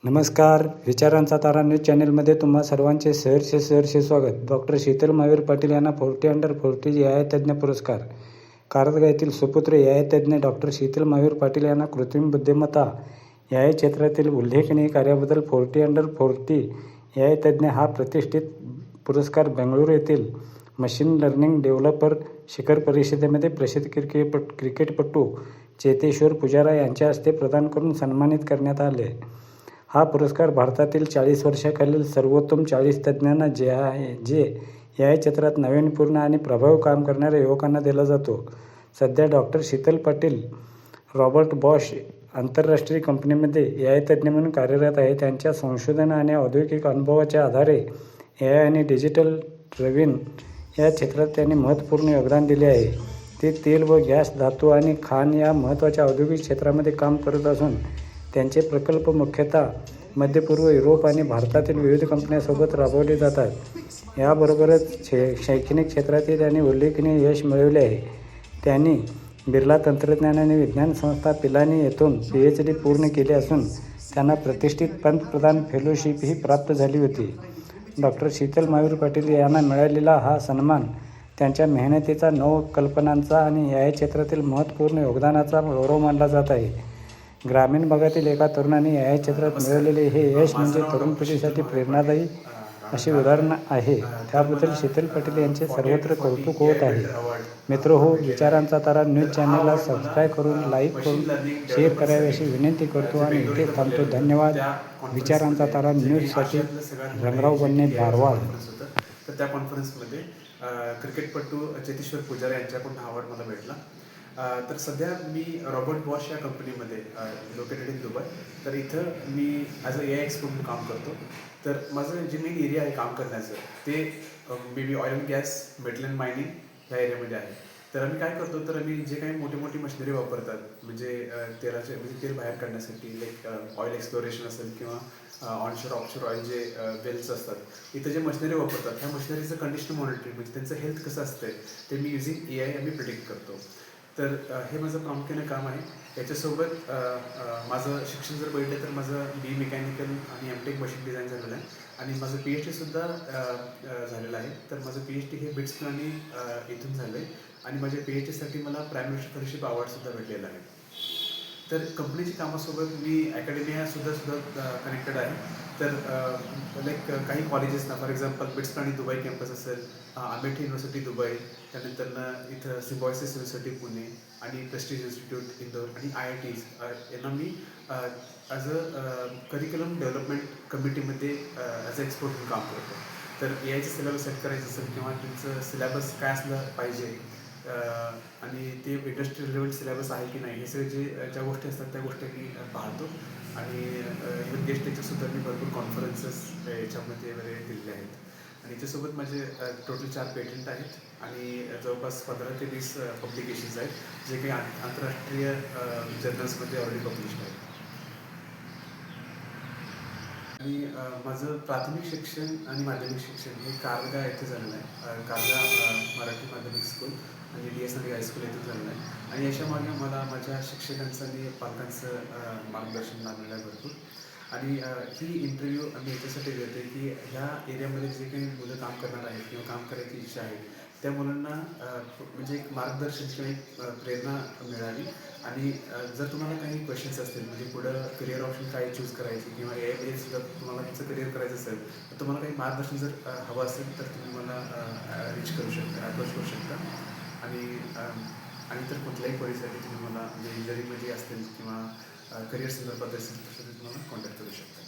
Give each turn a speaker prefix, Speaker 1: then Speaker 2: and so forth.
Speaker 1: नमस्कार. विचारांचा तारा न्यूज चॅनेलमध्ये तुम्हा सर्वांचे सहर्ष स्वागत. डॉक्टर शीतल महावीर पाटील यांना 40under40 न्यायतज्ञ पुरस्कार. कारंजा येथील सुपुत्र न्यायतज्ञ डॉक्टर शीतल महावीर पाटील यांना कृत्रिम बुद्धिमत्ता न्याय क्षेत्रातील उल्लेखनीय कार्याबद्दल 40under40 न्यायतज्ञ हा प्रतिष्ठित पुरस्कार बेंगळुरू येथील मशीन लर्निंग डेव्हलपर शिखर परिषदेमध्ये प्रसिद्ध क्रिकेटपटू चेतेश्वर पुजारा यांच्या हस्ते प्रदान करून सन्मानित करण्यात आले. हा पुरस्कार भारतातील 40 वर्षाखालील सर्वोत्तम 40 तज्ज्ञांना जे या क्षेत्रात नाविन्यपूर्ण आणि प्रभावी काम करणाऱ्या युवकांना दिला जातो. सध्या doctor Sheetal Patil Robert Bosch आंतरराष्ट्रीय कंपनीमध्ये AI तज्ज्ञ म्हणून कार्यरत आहे. त्यांच्या संशोधन आणि औद्योगिक अनुभवाच्या आधारे AI आणि डिजिटल ट्विन या क्षेत्रात त्यांनी महत्त्वपूर्ण योगदान दिले आहे. ते तेल व गॅस, धातू आणि खाण या महत्त्वाच्या औद्योगिक क्षेत्रामध्ये काम करत असून त्यांचे प्रकल्प मुख्यतः मध्य पूर्व, युरोप आणि भारतातील विविध कंपन्यांसोबत राबवले जातात. याबरोबरच शैक्षणिक क्षेत्रातही त्यांनी उल्लेखनीय यश मिळवले आहे. त्यांनी बिर्ला तंत्रज्ञान आणि विज्ञान संस्था पिलानी येथून PhD पूर्ण केली असून त्यांना प्रतिष्ठित पंतप्रधान फेलोशिपही प्राप्त झाली होती. डॉक्टर शीतल महावीर पाटील यांना मिळालेला हा सन्मान त्यांच्या मेहनतीचा, नवकल्पनांचा आणि AI क्षेत्रातील महत्त्वपूर्ण योगदानाचा गौरव मानला जात आहे. ग्रामीण भागातील एका तरुणाने AI क्षेत्रात मिळवलेले हे यश म्हणजे तरुण पिढीसाठी प्रेरणादायी असे उदाहरण आहे. त्याबद्दल शीतल पाटील यांचे सर्वत्र कौतुक होत आहे. मित्रहो, विचारांचा तारा न्यूज चॅनलला सबस्क्राईब करून, लाईक करून, शेअर करावे अशी विनंती करतो आणि इथे थांबतो. धन्यवाद. विचारांचा तारा न्यूजसाठी रंगराव बन्ने, धारवाड.
Speaker 2: तर त्या कॉन्फरन्समध्ये क्रिकेटपटू चेतेश्वर पुजारा यांच्याकडून हा अवॉर्ड मला भेटला. तर सध्या मी रॉबर्ट बॉश या कंपनीमध्ये लोकेटेड इन दुबई. तर इथं मी ॲज अ AI एक्सपर्ट म्हणून काम करतो. तर माझं जे मेन एरिया आहे काम करण्याचं ते may be oil and gas, metal and mining ह्या एरियामध्ये आहे. तर आम्ही काय करतो, तर आम्ही जे काही मोठी मशिनरी वापरतात म्हणजे तेल बाहेर काढण्यासाठी, लाईक ऑइल एक्सप्लोरेशन असेल किंवा ऑनशोर ऑफशोर ऑइल जे वेल्स असतात, इथं जे मशिनरी वापरतात ह्या मशिनरीचं कंडिशन मॉनिटरिंग म्हणजे त्यांचं हेल्थ कसं असतंय ते मी युझिंग AI आम्ही प्रिडिक्ट करतो. तर हे माझं प्रामुख्याने काम आहे. याच्यासोबत माझं शिक्षण जर बघितलं तर माझं BE मेकॅनिकल आणि M.Tech मशीन डिझाईन झालेलं आहे आणि माझं PhD झालेलं आहे. तर माझं PhD हे बिट्स आणि इथून झालं आहे आणि माझ्या PhDसाठी मला प्राईम मिनिस्टर फेलोशिप अवॉर्डसुद्धा भेटलेला आहे. तर कंपनीच्या कामासोबत मी अकॅडमियासुद्धा कनेक्टेड आहे. तर लाईक काही कॉलेजेसना, फॉर एक्झाम्पल बिट्स आणि दुबई कॅम्पस असेल, अमेठी युनिव्हर्सिटी दुबई, त्यानंतरनं इथं सिम्बॉयसिस युनिव्हर्सिटी पुणे आणि प्रेस्टिज इन्स्टिट्यूट इंदोर आणि IITs यांना मी ॲज अ करिक्युलम डेव्हलपमेंट कमिटीमध्ये ॲज अ एक्सपर्ट म्हणून काम करतो. तर AIचं सिलेबस सेट करायचं असेल किंवा त्यांचं सिलेबस काय असलं पाहिजे आणि ते इंडस्ट्री रिलेव्हंट सिलेबस आहे की नाही, हे सगळे ज्या गोष्टी असतात त्या गोष्टी मी पाहतो. आणि इव्हन गेस्ट लेक्चरसुद्धा मी भरपूर कॉन्फरन्सेस याच्यामध्ये वगैरे दिलेले आहेत. आणि याच्यासोबत माझे टोटल 4 पेटंट आहेत आणि जवळपास 15 ते 20 पब्लिकेशन्स आहेत जे काही आंतरराष्ट्रीय जर्नल्समध्ये ऑलरेडी पब्लिश्ड आहेत. आणि माझं प्राथमिक शिक्षण आणि माध्यमिक शिक्षण हे कारंजा येथे झालेलं आहे. कारंजा मराठी माध्यमिक स्कूल आणि DSND हायस्कूल येथून झालेलं आहे. आणि याच्यामागे मला माझ्या शिक्षकांचं आणि पालकांचं मार्गदर्शन लाभलेलं आहे भरपूर. आणि ही इंटरव्ह्यू आम्ही याच्यासाठी देतो की ह्या एरियामध्ये जे काही मुलं काम करणार आहेत किंवा काम करायची इच्छा आहे त्या मुलांना म्हणजे एक मार्गदर्शन किंवा एक प्रेरणा मिळाली. आणि जर तुम्हाला काही क्वेश्चन्स असतील म्हणजे पुढं करिअर ऑप्शन काय चूज करायची किंवा AI सुद्धा तुम्हाला तुमचं करिअर करायचं असेल तर तुम्हाला काही मार्गदर्शन जर हवं असेल तर तुम्ही मला रीच करू शकता, अप्रोच करू शकता. आणि तर कुठल्याही क्वेरीसाठी तुम्ही मला म्हणजे इंजिनिअरिंगमध्ये असतील किंवा करिअर संदर्भात असेल तर तुम्ही मला कॉन्टॅक्ट करू शकता.